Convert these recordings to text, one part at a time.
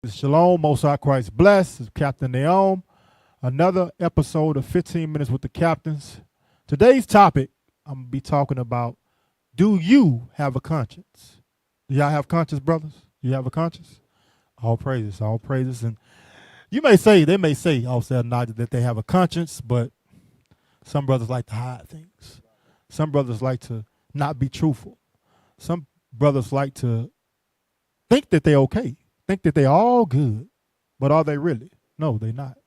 Shalom, Most High Christ bless. It's Captain Naom. Another episode of 15 Minutes with the Captains. Today's topic, I'm going to be talking about, do you have a conscience? Do y'all have conscience, brothers? You have a conscience? All praises, all praises. And you may say, they may say, also that they have a conscience, but some brothers like to hide things. Some brothers like to not be truthful. Some brothers like to think that they're okay. Think that they're all good, but are they really? No, they're not.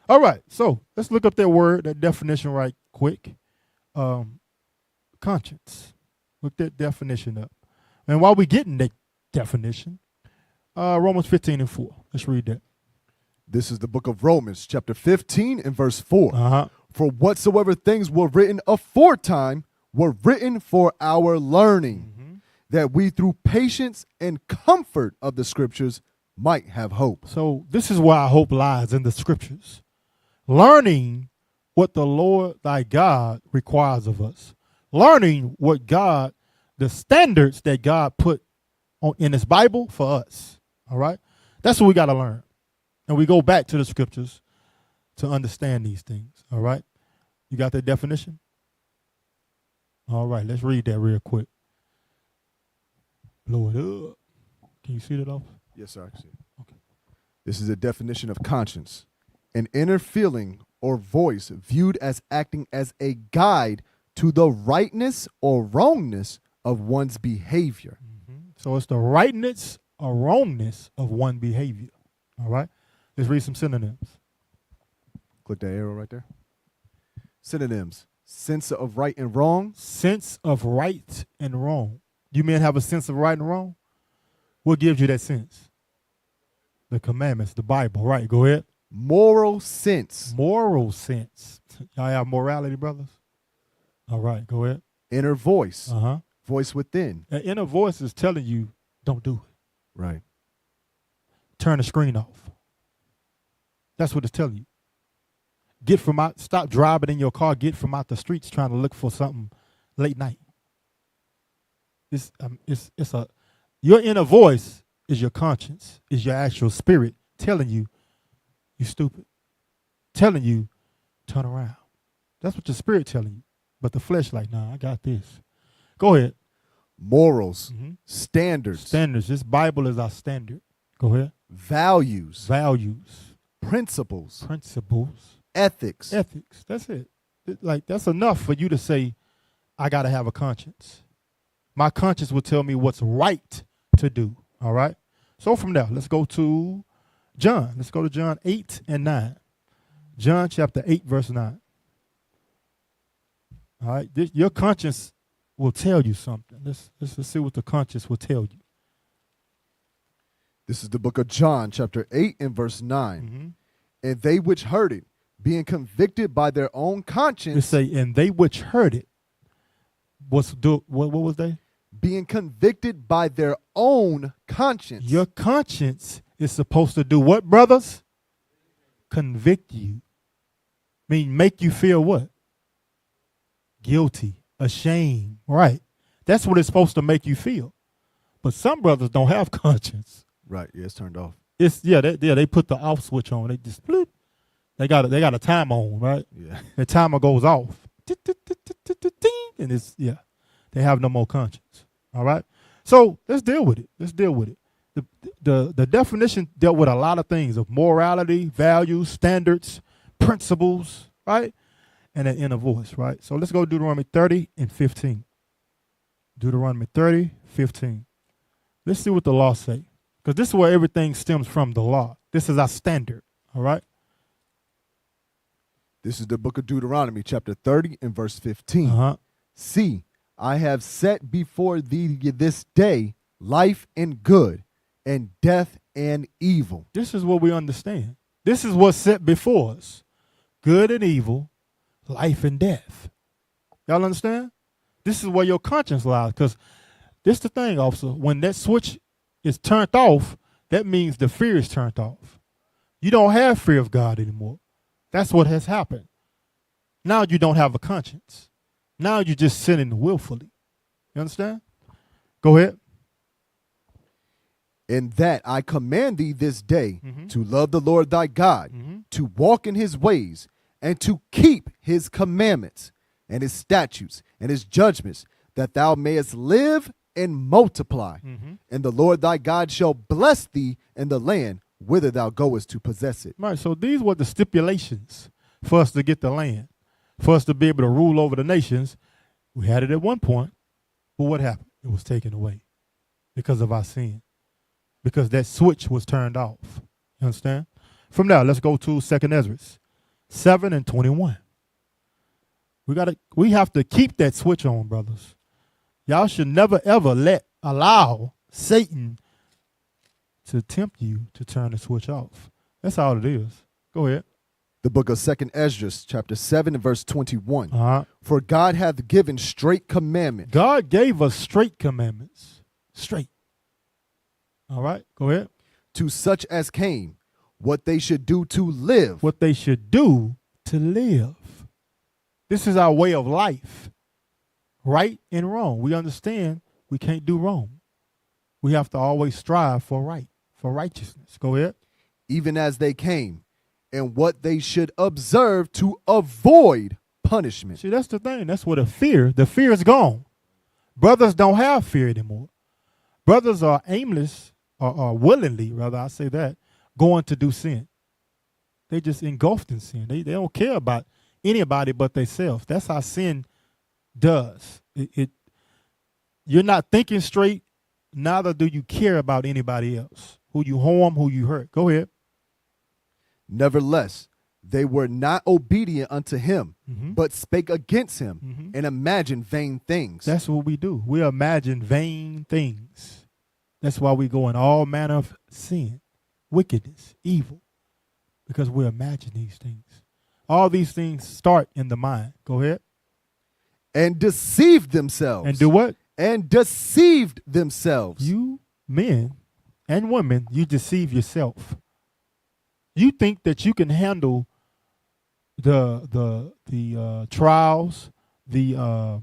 All right, so let's look up that word, that definition right quick. Conscience. Look that definition up. And while we're getting that definition, Romans 15:4. Let's read that. This is the book of Romans, chapter 15 and verse 4. Uh-huh. For whatsoever things were written aforetime were written for our learning, that we through patience and comfort of the scriptures might have hope. So this is where our hope lies, in the scriptures. Learning what the Lord thy God requires of us. Learning what God, the standards that God put in his Bible for us. All right? That's what we got to learn. And we go back to the scriptures to understand these things. All right? You got that definition? All right, let's read that real quick. Blow it up. Can you see that off? Yes, sir, I can see it. Okay. This is a definition of conscience. An inner feeling or voice viewed as acting as a guide to the rightness or wrongness of one's behavior. So it's the rightness or wrongness of one behavior. All right? Let's read some synonyms. Click that arrow right there. Synonyms. Sense of right and wrong. Sense of right and wrong. You men have a sense of right and wrong? What gives you that sense? The commandments, the Bible. Right, go ahead. Moral sense. Moral sense. Y'all have morality, brothers? All right, go ahead. Inner voice. Uh-huh. Voice within. That inner voice is telling you, don't do it. Right. Turn the screen off. That's what it's telling you. Get from out, stop driving in your car, get from out the streets trying to look for something late night. Your inner voice is your conscience, is your actual spirit telling you, you stupid. Telling you, turn around. That's what your spirit telling you. But the flesh like, nah, I got this. Go ahead. Morals. Standards. Standards. This Bible is our standard. Go ahead. Values. Values. Principles. Principles. Ethics. Ethics. That's it. That's enough for you to say, I got to have a conscience. My conscience will tell me what's right to do. All right? So from there, let's go to John. Let's go to John 8 and 9. John chapter 8, verse 9. All right? Your conscience will tell you something. Let's see what the conscience will tell you. This is the book of John, chapter 8 and verse 9. And they which heard it, being convicted by their own conscience. It say, and they which heard it, what was they? Being convicted by their own conscience. Your conscience is supposed to do what, brothers? Convict you. Make you feel what? Guilty, ashamed. Right. That's what it's supposed to make you feel. But some brothers don't have conscience. Right. Yeah, it's turned off. They put the off switch on. They just bloop. They got a timer on, right? Yeah. The timer goes off. And they have no more conscience. All right. So let's deal with it. The definition dealt with a lot of things of morality, values, standards, principles, right? And an inner voice, right? So let's go to Deuteronomy 30 and 15. Deuteronomy 30, 15. Let's see what the law say. Because this is where everything stems from, the law. This is our standard, all right? This is the book of Deuteronomy, chapter 30 and verse 15. See, I have set before thee this day life and good, and death and evil. This is what we understand. This is what's set before us. Good and evil, life and death. Y'all understand? This is where your conscience lies. Because this is the thing, officer. When that switch is turned off, that means the fear is turned off. You don't have fear of God anymore. That's what has happened. Now you don't have a conscience. Now you're just sinning willfully. You understand? Go ahead. In that I command thee this day Mhm. to love the Lord thy God, Mhm. to walk in his ways, and to keep his commandments, and his statutes, and his judgments, that thou mayest live and multiply. Mhm. And the Lord thy God shall bless thee in the land whither thou goest to possess it. Right. So these were the stipulations for us to get the land, for us to be able to rule over the nations. We had it at one point, but what happened? It was taken away because of our sin, because that switch was turned off. You understand? From now, let's go to 2 Ezra 7:21. We have to keep that switch on, brothers. Y'all should never ever allow Satan to tempt you to turn the switch off. That's all it is. Go ahead. The book of 2 Ezra, chapter 7, and verse 21. Uh-huh. For God hath given straight commandments. God gave us straight commandments. Straight. All right, go ahead. To such as came, what they should do to live. What they should do to live. This is our way of life. Right and wrong. We understand we can't do wrong. We have to always strive for right, for righteousness. Go ahead. Even as they came, and what they should observe to avoid punishment. See, that's the thing. That's where the fear is gone. Brothers don't have fear anymore. Brothers are aimless, or willingly, rather, I say that, going to do sin. They just engulfed in sin. They don't care about anybody but themselves. That's how sin does. You're not thinking straight, neither do you care about anybody else. Who you harm, who you hurt. Go ahead. Nevertheless, they were not obedient unto him, Mm-hmm. but spake against him, Mm-hmm. and imagined vain things. That's what we do. We imagine vain things. That's why we go in all manner of sin, wickedness, evil, because we imagine these things. All these things start in the mind. Go ahead. And deceived themselves. And do what? And deceived themselves. You men and women, you deceive yourself. You think that you can handle the trials, the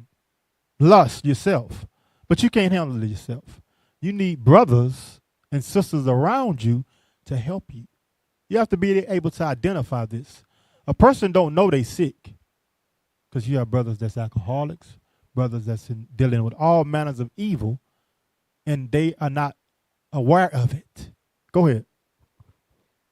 lust yourself, but you can't handle it yourself. You need brothers and sisters around you to help you. You have to be able to identify this. A person don't know they sick because you have brothers that's alcoholics, brothers that's dealing with all manners of evil, and they are not aware of it. Go ahead.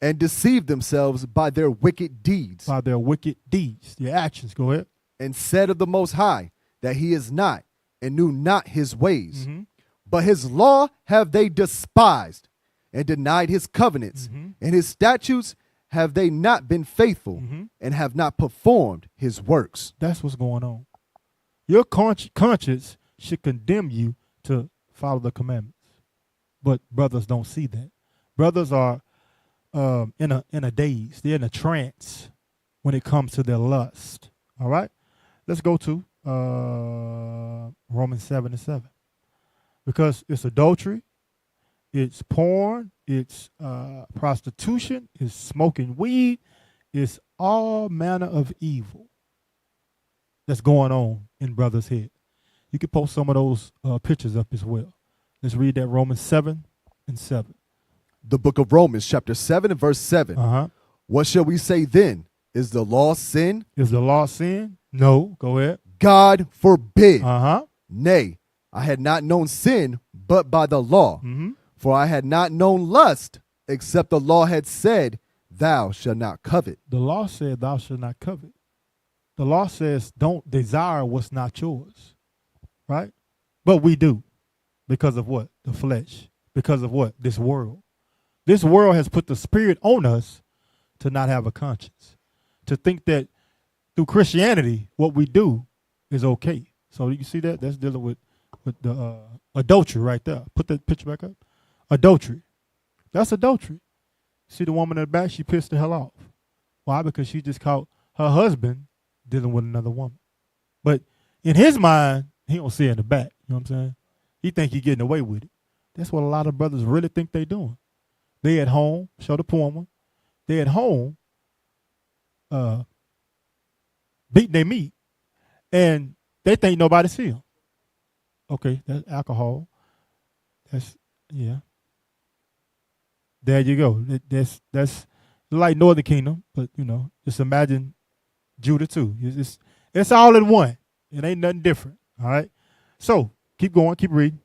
And deceived themselves by their wicked deeds. By their wicked deeds, their actions. Go ahead. And said of the Most High that he is not, and knew not his ways. Mm-hmm. But his law have they despised, and denied his covenants. Mm-hmm. And his statutes have they not been faithful, Mm-hmm. and have not performed his works. That's what's going on. Your conscience should condemn you to follow the commandments. But brothers don't see that. Brothers are in a daze. They're in a trance when it comes to their lust. All right? Let's go to Romans 7:7. Because it's adultery, it's porn, it's prostitution, it's smoking weed, it's all manner of evil that's going on in brothers' head. You can post some of those pictures up as well. Let's read that Romans 7:7. The book of Romans, chapter 7 and verse 7. Uh-huh. What shall we say then? Is the law sin? Is the law sin? No. Go ahead. God forbid. Uh-huh. Nay, I had not known sin but by the law. Mm-hmm. For I had not known lust, except the law had said, thou shalt not covet. The law said thou shalt not covet. The law says don't desire what's not yours. Right? But we do. Because of what? The flesh. Because of what? This world. This world has put the spirit on us to not have a conscience. To think that through Christianity, what we do is okay. So you see that? That's dealing with the adultery right there. Put that picture back up. Adultery. That's adultery. See the woman in the back? She pissed the hell off. Why? Because she just caught her husband dealing with another woman. But in his mind, he don't see her in the back. You know what I'm saying? He think he getting away with it. That's what a lot of brothers really think they doing. They at home, show the porn one. They at home, beating their meat, and they think nobody see them. Okay, that's alcohol. That's, yeah. There you go. That's like Northern Kingdom, but just imagine Judah too. It's all in one. It ain't nothing different. All right. So keep going, keep reading.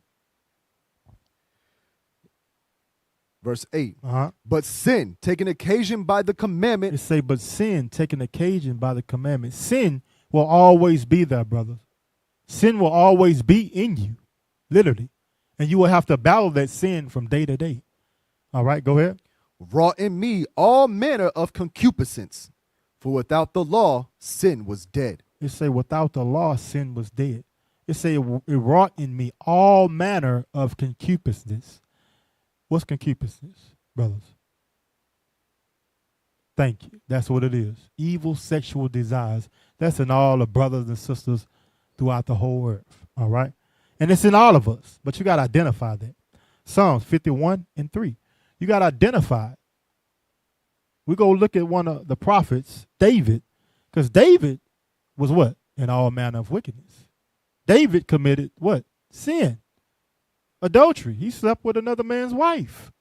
Verse 8. Uh-huh. But sin, taking occasion by the commandment. It say, but sin, taking occasion by the commandment. Sin will always be there, brothers. Sin will always be in you, literally. And you will have to battle that sin from day to day. All right, go ahead. Wrought in me all manner of concupiscence. For without the law, sin was dead. It say, without the law, sin was dead. It say, it wrought in me all manner of concupiscence. What's concupiscence, brothers? Thank you. That's what it is. Evil sexual desires. That's in all the brothers and sisters throughout the whole earth. All right? And it's in all of us. But you got to identify that. Psalms 51:3. You got to identify it. We go look at one of the prophets, David, because David was what? In all manner of wickedness. David committed what? Sin. Adultery. He slept with another man's wife.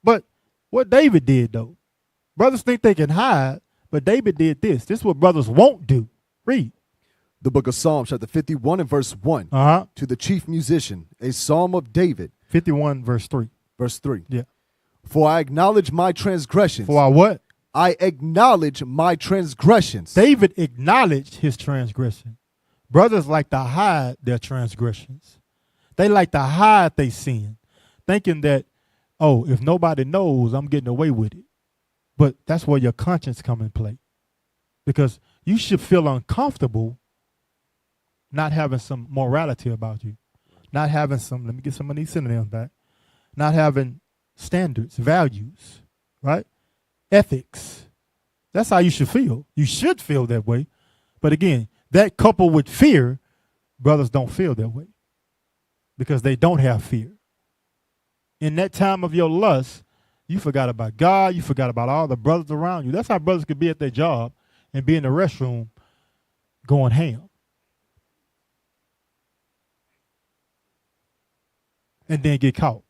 But what David did, though, brothers think they can hide, but David did this. This is what brothers won't do. Read. The book of Psalms, chapter 51 and verse 1. Uh-huh. To the chief musician, a psalm of David. 51 verse 3. Verse 3. Yeah. For I acknowledge my transgressions. For I what? I acknowledge my transgressions. David acknowledged his transgression. Brothers like to hide their transgressions. They like to hide their sin, thinking that, oh, if nobody knows, I'm getting away with it. But that's where your conscience come in play. Because you should feel uncomfortable not having some morality about you. Not having some, let me get some of these synonyms back. Not having standards, values, right? Ethics. That's how you should feel. You should feel that way. But again, that coupled with fear, brothers don't feel that way because they don't have fear. In that time of your lust, you forgot about God. You forgot about all the brothers around you. That's how brothers could be at their job and be in the restroom going ham. And then get caught.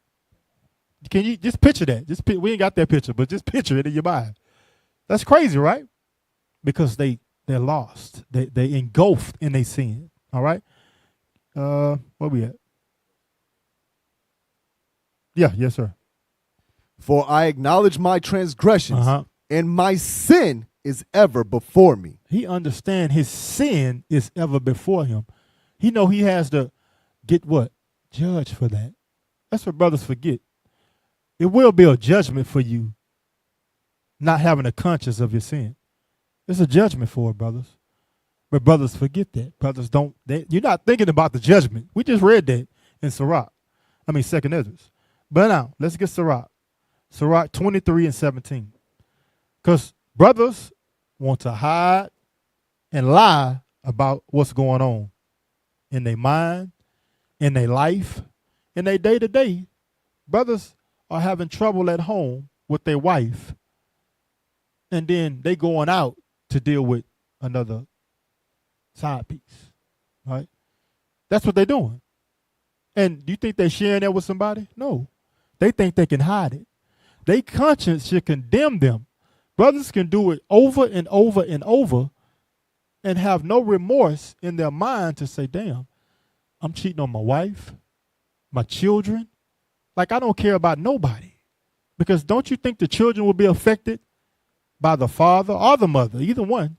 Can you just picture that? We ain't got that picture, but just picture it in your mind. That's crazy, right? Because they're lost. They engulfed in their sin. All right? Where we at? Yeah, yes, sir. For I acknowledge my transgressions, Uh-huh. and my sin is ever before me. He understands his sin is ever before him. He know he has to get what? Judged for that. That's what brothers forget. It will be a judgment for you not having a conscience of your sin. It's a judgment for it, brothers. But brothers forget that. Brothers don't. You're not thinking about the judgment. We just read that in Sirach. 2nd Ezra. But now, let's get Sirach. Sirach 23:17. Because brothers want to hide and lie about what's going on in their mind, in their life, in their day-to-day. Brothers are having trouble at home with their wife, and then they going out to deal with another side piece, right? That's what they're doing. And do you think they're sharing that with somebody? No. They think they can hide it. Their conscience should condemn them. Brothers can do it over and over and over and have no remorse in their mind to say, damn, I'm cheating on my wife, my children. Like, I don't care about nobody. Because don't you think the children will be affected by the father or the mother, either one?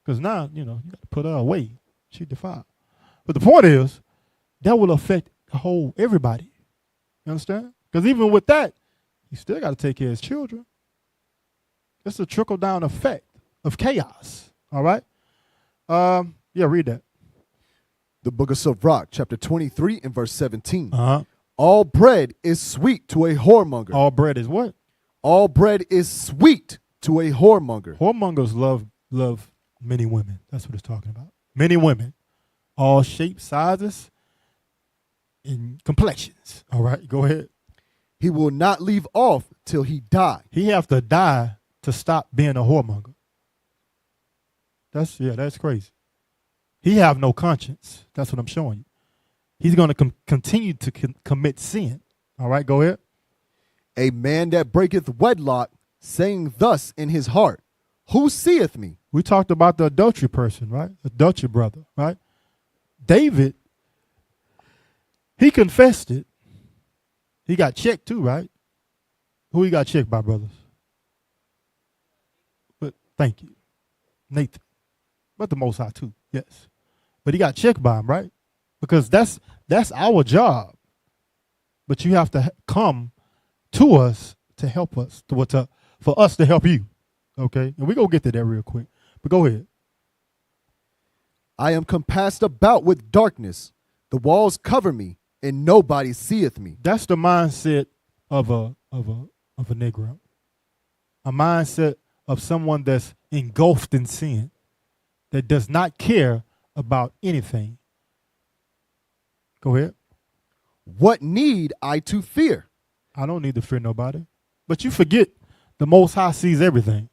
Because now, you got to put her away. She defiled. But the point is, that will affect everybody. You understand? Because even with that, you still got to take care of his children. It's a trickle-down effect of chaos. All right? Yeah, read that. The book of Sirach, chapter 23 and verse 17. Uh-huh. All bread is sweet to a whoremonger. All bread is what? All bread is sweet to a whoremonger. Whoremongers love many women. That's what it's talking about. Many women. All shapes, sizes, and complexions. All right, go ahead. He will not leave off till he die. He have to die to stop being a whoremonger. That's crazy. He have no conscience. That's what I'm showing you. He's going to continue to commit sin. All right, go ahead. A man that breaketh wedlock, saying thus in his heart, who seeth me? We talked about the adultery person, right? Adultery brother, right? David, he confessed it. He got checked too, right? Who he got checked by, brothers? But thank you, Nathan. But the Most High too, yes. But he got checked by him, right? Because that's our job. But you have to come to us to help us, for us to help you, okay? And we're going to get to that real quick. But go ahead. I am compassed about with darkness. The walls cover me, and nobody seeth me. That's the mindset of a Negro. A mindset of someone that's engulfed in sin, that does not care about anything. Go ahead. What need I to fear? I don't need to fear nobody. But you forget the Most High sees everything.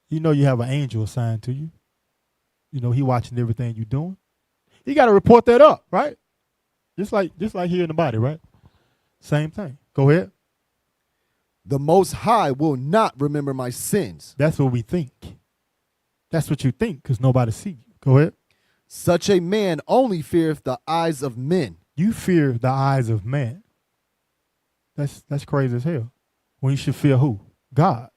You know you have an angel assigned to you. You know he watching everything you're doing. You got to report that up, right? Just like here in the body, right? Same thing. Go ahead. The Most High will not remember my sins. That's what we think. That's what you think because nobody see you. Go ahead. Such a man only feareth the eyes of men. You fear the eyes of man. That's crazy as hell. When you should fear who? God.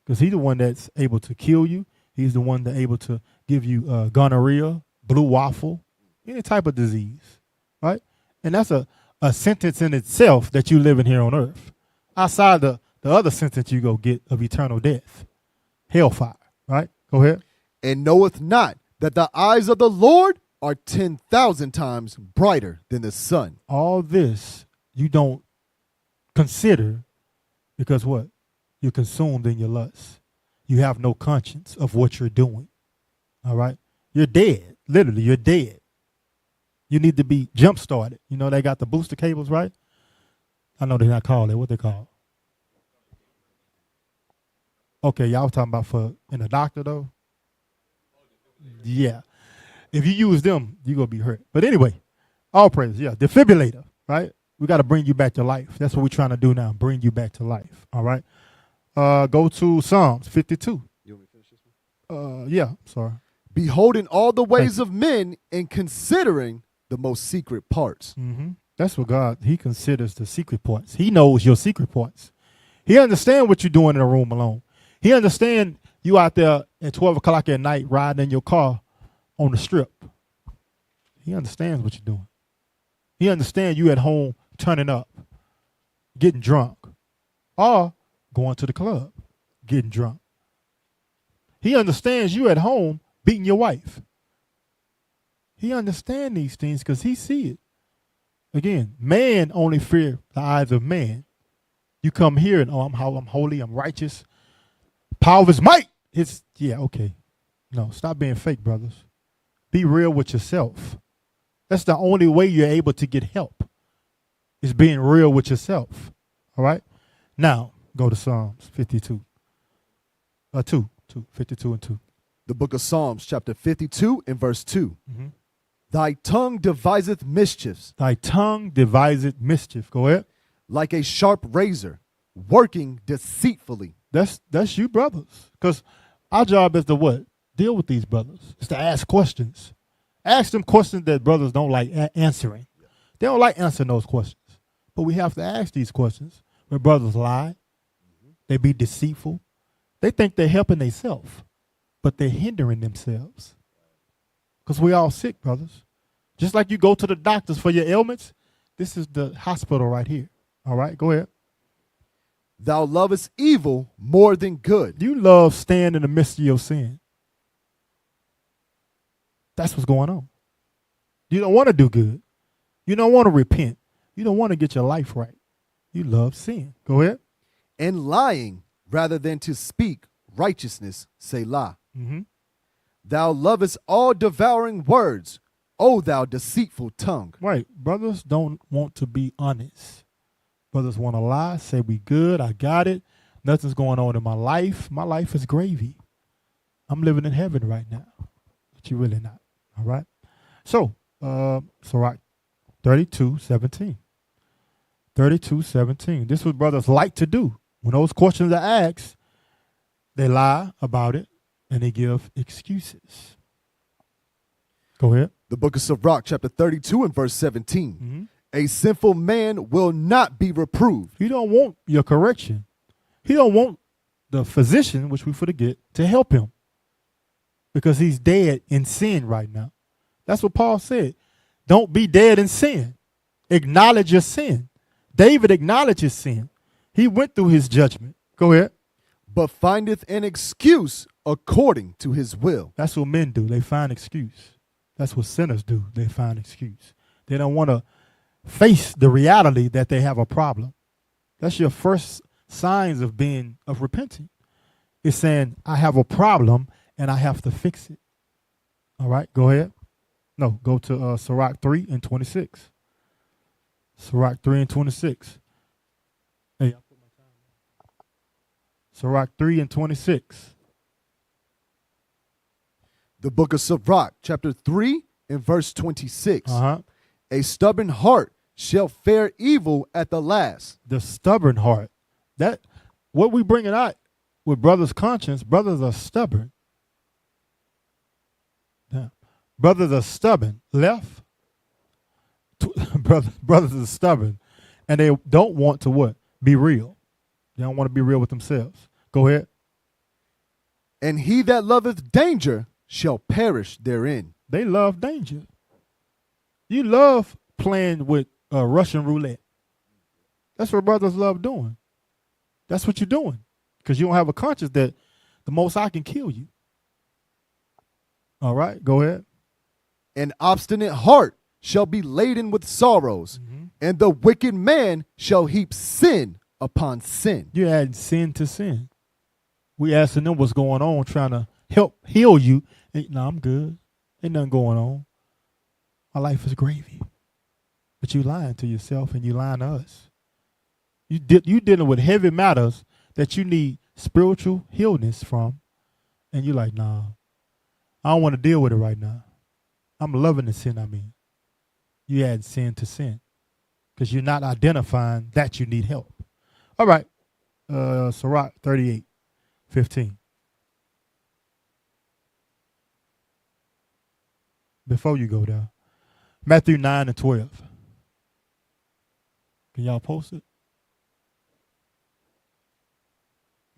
Because he's the one that's able to kill you. He's the one that's able to give you gonorrhea, blue waffle, any type of disease, right? And that's a sentence in itself that you live in here on earth. Outside the other sentence you go get of eternal death, hellfire, right? Go ahead. And knoweth not that the eyes of the Lord are 10,000 times brighter than the sun. All this you don't consider because what? You're consumed in your lust. You have no conscience of what you're doing. All right? You're dead. Literally, you're dead. You need to be jump started. You know, they got the booster cables, right? I know they're not called that. What they call? Okay, y'all was talking about in a doctor, though? Yeah. If you use them, you're going to be hurt. But anyway, all praise, yeah. Defibrillator, right? We got to bring you back to life. That's what we're trying to do now, bring you back to life, all right? Go to Psalms 52. You want me to finish this one? Yeah, sorry. Beholding all the ways of men and considering the most secret parts. Mm-hmm. That's what God, he considers the secret parts. He knows your secret parts. He understands what you're doing in a room alone. He understands you out there at 12 o'clock at night riding in your car on the strip. He understands what you're doing. He understands you at home turning up, getting drunk, or going to the club, getting drunk. He understands you at home beating your wife. He understands these things because he see it. Again, man only fear the eyes of man. You come here and, I'm holy, I'm righteous. Power of his might. Okay. No, stop being fake, brothers. Be real with yourself. That's the only way you're able to get help, is being real with yourself. All right? Now, go to Psalms 52. 52 and 2. The book of Psalms, chapter 52 and verse 2. Mm-hmm. Thy tongue deviseth mischiefs. Thy tongue deviseth mischief. Go ahead. Like a sharp razor, working deceitfully. That's you, brothers. Because our job is to what? Deal with these brothers. It's to ask questions. Ask them questions that brothers don't like answering. They don't like answering those questions. But we have to ask these questions. When brothers lie, they be deceitful. They think they're helping themselves, but they're hindering themselves. Because we all sick, brothers. Just like you go to the doctors for your ailments, this is the hospital right here. All right, go ahead. Thou lovest evil more than good. You love staying in the midst of your sin. That's what's going on. You don't want to do good. You don't want to repent. You don't want to get your life right. You love sin. Go ahead. And lying rather than to speak righteousness, Selah. Mm-hmm. Thou lovest all devouring words, O thou deceitful tongue. Right. Brothers don't want to be honest. Brothers want to lie, say we good, I got it. Nothing's going on in my life. My life is gravy. I'm living in heaven right now. But you're really not. All right. So, right. 32:17. 32:17. This is what brothers like to do. When those questions are asked, they lie about it and they give excuses. Go ahead. The book of Sirach, chapter 32 and verse 17. Mm-hmm. A sinful man will not be reproved. He don't want your correction. He don't want the physician, which we forget, to help him because he's dead in sin right now. That's what Paul said. Don't be dead in sin. Acknowledge your sin. David acknowledged his sin. He went through his judgment. Go ahead. But findeth an excuse according to his will. That's what men do. They find excuse. That's what sinners do. They find excuse. They don't want to face the reality that they have a problem. That's your first signs of repenting. It's saying, I have a problem and I have to fix it. All right, go ahead. No, go to Sirach 3 and 26. Sirach 3 and 26. Hey, I put my time on. Sirach 3 and 26. The book of Sirach, chapter 3 and verse 26. Uh-huh. A stubborn heart shall fare evil at the last. The stubborn heart. That what we bringing out with brothers' conscience, brothers are stubborn. Yeah. Brothers are stubborn. Left. Brothers are stubborn. And they don't want to what? Be real. They don't want to be real with themselves. Go ahead. And he that loveth danger shall perish therein. They love danger. You love playing with Russian roulette. That's what brothers love doing. That's what you're doing. Because you don't have a conscience that the Most High can kill you. All right, go ahead. An obstinate heart shall be laden with sorrows, and the wicked man shall heap sin upon sin. You're adding sin to sin. We asking them what's going on, trying to help heal you. No, I'm good. Ain't nothing going on. My life is gravy. But you lying to yourself and you lying to us. You dealing with heavy matters that you need spiritual healness from. And you're like, nah, I don't want to deal with it right now. I'm loving the sin I'm in. You add sin to sin because you're not identifying that you need help. All right. Sirach 38:15. Before you go there, Matthew 9 and 12. Can y'all post it?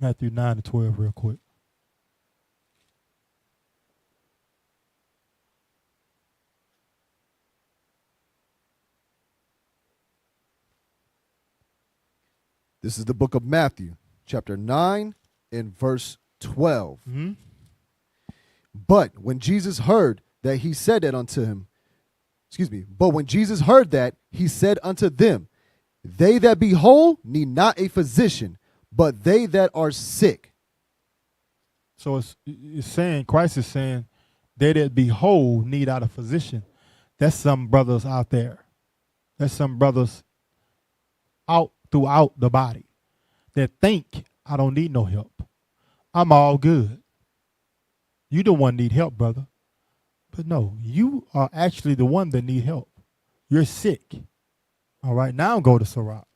Matthew 9 and 12 real quick. This is the book of Matthew, chapter 9 and verse 12. Mm-hmm. But when Jesus heard that, he said that unto him, but when Jesus heard that, he said unto them, they that be whole need not a physician, but they that are sick. So it's saying, Christ is saying, they that be whole need not a physician. That's some brothers out there. That's some brothers out throughout the body that think, I don't need no help. I'm all good. You the one need help, brother. But no, you are actually the one that need help. You're sick. All right, now go to Sirach.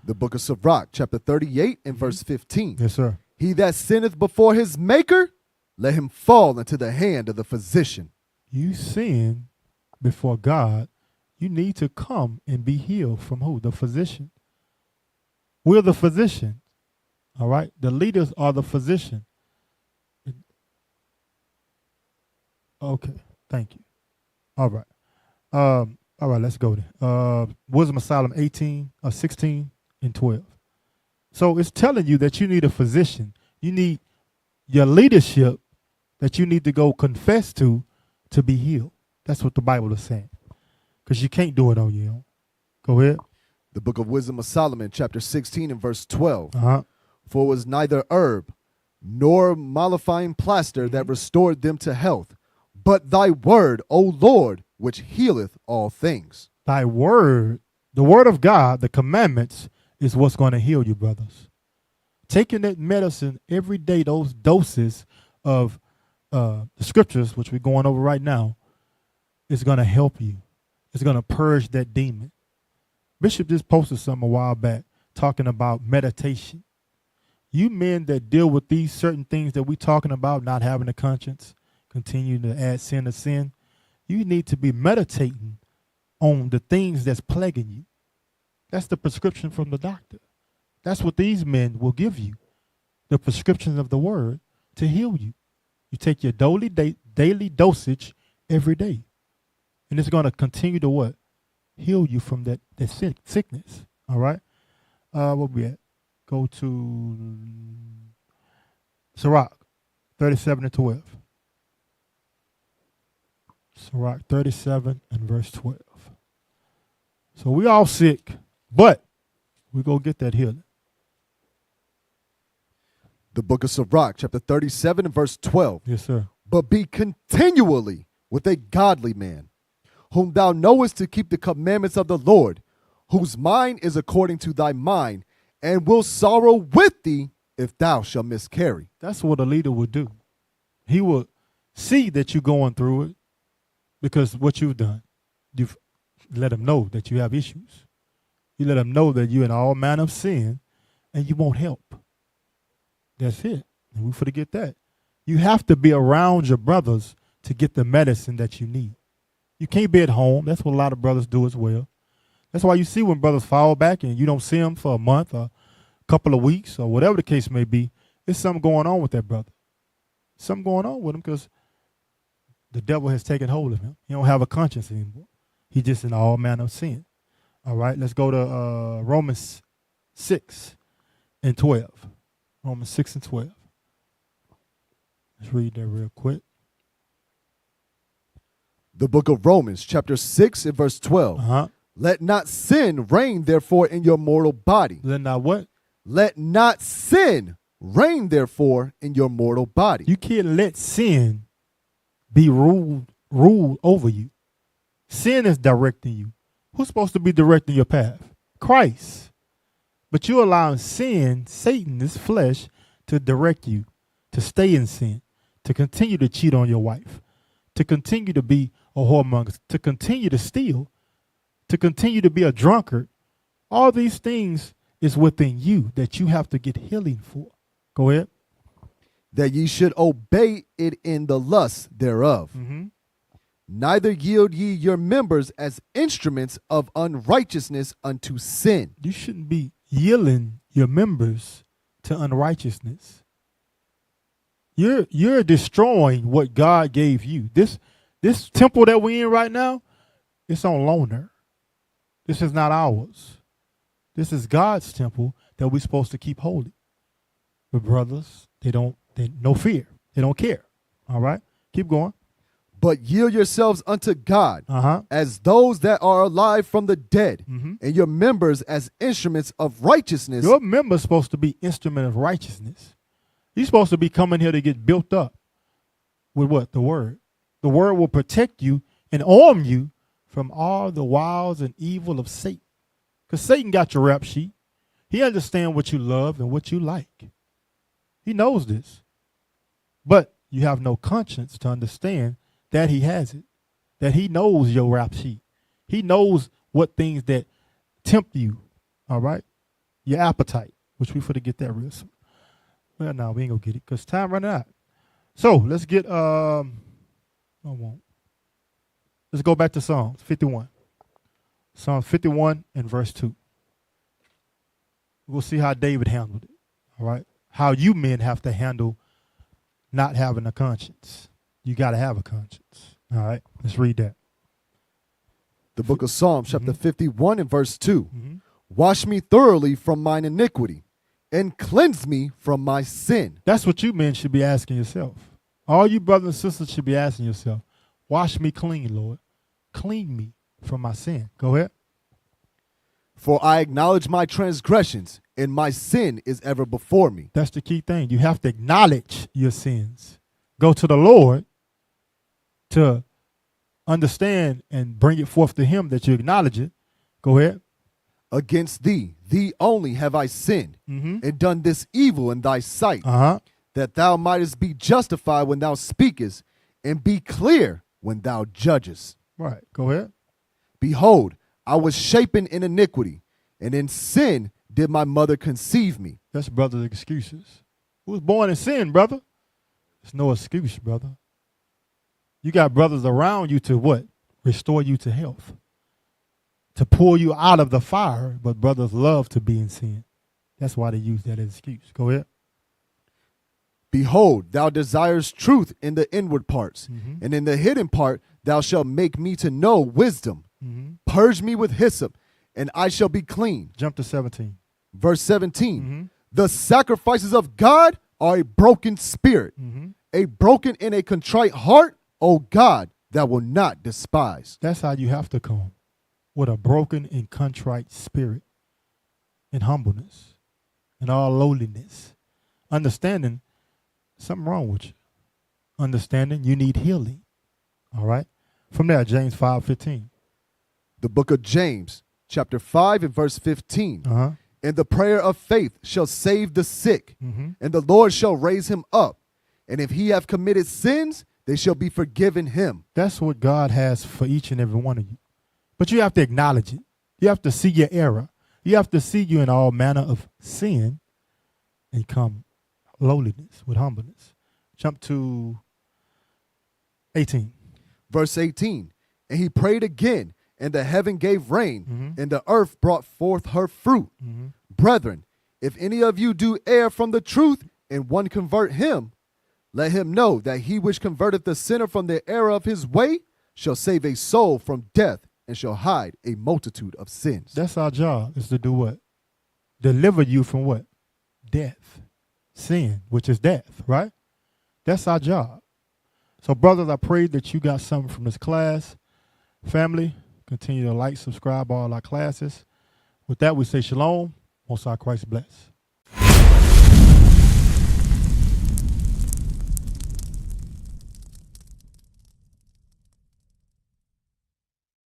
The book of Sirach, chapter 38 and verse 15. Yes, sir. He that sinneth before his maker, let him fall into the hand of the physician. You sin before God, you need to come and be healed from who? The physician. We're the physician. All right? The leaders are the physician. Okay, thank you. All right. All right, let's go there. Wisdom of Solomon 16 and 12. So it's telling you that you need a physician. You need your leadership that you need to go confess to be healed. That's what the Bible is saying. Because you can't do it on your own. Go ahead. The book of Wisdom of Solomon, chapter 16 and verse 12. Uh-huh. For it was neither herb nor mollifying plaster that restored them to health, but thy word, O Lord, which healeth all things. Thy word, the word of God, the commandments, is what's going to heal you, brothers. Taking that medicine every day, those doses of the scriptures, which we're going over right now, is going to help you. It's going to purge that demon. Bishop just posted something a while back talking about meditation. You men that deal with these certain things that we're talking about, not having a conscience, continuing to add sin to sin, you need to be meditating on the things that's plaguing you. That's the prescription from the doctor. That's what these men will give you, the prescriptions of the word to heal you. You take your daily dosage every day, and it's going to continue to what? Heal you from that sickness. All right? Where we at? Go to Sirach 37 and 12. Sirach 37 and verse 12. So we all sick, but we go get that healing. The book of Sirach, chapter 37 and verse 12. Yes, sir. But be continually with a godly man, whom thou knowest to keep the commandments of the Lord, whose mind is according to thy mind, and will sorrow with thee if thou shalt miscarry. That's what a leader would do. He will see that you're going through it because what you've done. You've let him know that you have issues. You let him know that you're in all manner of sin and you won't help. That's it. And we forget that. You have to be around your brothers to get the medicine that you need. You can't be at home. That's what a lot of brothers do as well. That's why you see when brothers fall back and you don't see them for a month or a couple of weeks or whatever the case may be, there's something going on with that brother. Something going on with him because the devil has taken hold of him. He don't have a conscience anymore. He's just in all manner of sin. All right, let's go to Romans 6 and 12. Romans 6 and 12. Let's read that real quick. The book of Romans, chapter 6 and verse 12. Uh-huh. Let not sin reign, therefore, in your mortal body. Let not what? Let not sin reign, therefore, in your mortal body. You can't let sin be ruled over you. Sin is directing you. Who's supposed to be directing your path? Christ. But you're allowing sin, Satan, this flesh, to direct you, to stay in sin, to continue to cheat on your wife, to continue to be a whoremonger, to continue to steal, to continue to be a drunkard. All these things is within you that you have to get healing for. Go ahead. That ye should obey it in the lust thereof. Mm-hmm. Neither yield ye your members as instruments of unrighteousness unto sin. You shouldn't be yielding your members to unrighteousness. You're destroying what God gave you. This temple that we're in right now, it's on loaner. This is not ours. This is God's temple that we're supposed to keep holy. But brothers, they no fear. They don't care. All right? Keep going. But yield yourselves unto God Uh-huh. as those that are alive from the dead, Mm-hmm. and your members as instruments of righteousness. Your member's supposed to be instrument of righteousness. You're supposed to be coming here to get built up with what? The word. The word will protect you and arm you from all the wiles and evil of Satan. Because Satan got your rap sheet. He understands what you love and what you like. He knows this. But you have no conscience to understand that he has it, that he knows your rap sheet. He knows what things that tempt you, all right? Your appetite, which we finna get that real soon. Well, no, we ain't gonna get it because time running out. So let's get, I won't. Let's go back to Psalms 51. Psalms 51 and verse 2. We'll see how David handled it, all right? How you men have to handle not having a conscience. You got to have a conscience. All right, let's read that. The book of Psalms, chapter 51 and verse 2. Mm-hmm. Wash me thoroughly from mine iniquity and cleanse me from my sin. That's what you men should be asking yourself. All you brothers and sisters should be asking yourself, wash me clean, Lord. Clean me from my sin. Go ahead. For I acknowledge my transgressions, and my sin is ever before me. That's the key thing. You have to acknowledge your sins. Go to the Lord to understand and bring it forth to him that you acknowledge it. Go ahead. Against thee only have I sinned, Mm-hmm. and done this evil in thy sight, Uh-huh. that thou mightest be justified when thou speakest, and be clear when thou judgest. Right. Go ahead. Behold, I was shapen in iniquity, and in sin did my mother conceive me. That's brother's excuses. Who was born in sin, brother? There's no excuse, brother. You got brothers around you to what? Restore you to health. To pull you out of the fire, but brothers love to be in sin. That's why they use that as excuse. Go ahead. Behold, thou desirest truth in the inward parts, Mhm. and in the hidden part thou shalt make me to know wisdom. Mhm. Purge me with hyssop, and I shall be clean. Jump to 17. Verse 17. Mhm. The sacrifices of God are a broken spirit, Mhm. a broken and a contrite heart, O God, that will not despise. That's how you have to come, with a broken and contrite spirit, in humbleness, in all lowliness, understanding something wrong with you, understanding you need healing. All right. From there, James 5:15. The book of James, chapter 5 and verse 15. And the prayer of faith shall save the sick, Mm-hmm. and the Lord shall raise him up. And if he have committed sins, they shall be forgiven him. That's what God has for each and every one of you. But you have to acknowledge it. You have to see your error. You have to see you in all manner of sin and come lowliness with humbleness. Jump to 18. Verse 18. And he prayed again, and the heaven gave rain, Mhm. and the earth brought forth her fruit. Mhm. Brethren, if any of you do err from the truth, and one convert him, let him know that he which converteth the sinner from the error of his way shall save a soul from death, and shall hide a multitude of sins. That's our job, is to do what? Deliver you from what? Death. Sin, which is death, right? That's our job. So, brothers, I pray that you got something from this class. Family, continue to like, subscribe all our classes. With that, we say shalom. Most our Christ bless.